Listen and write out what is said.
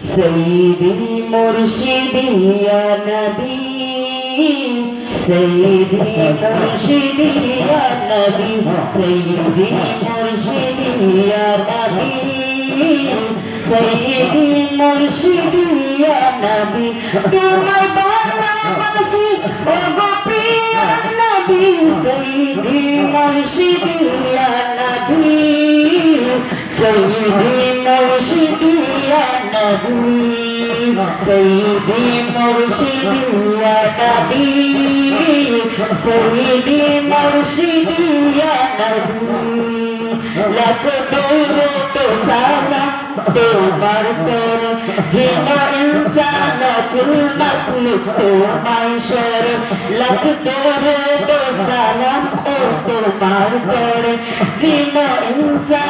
سيدي مرشدي يا نبي سيدي مرشدي يا نبي سيدي مرشدي يا نبي سيدي مرشدي يا نبي তোমার ভালোবাসি ও গো প্রিয় নবী سيدي مرشدي يا نبي سيدي مرشدي يا نبي سيدي مرشدي يا نبي سيدي مرشدي يا نبي لك درود سلام তোমার তোর জিনা ইনসান কুল মাখলুক তোমায় শর লাখ দরুদ সালাম ও তোমার তোর জিনা ইনসান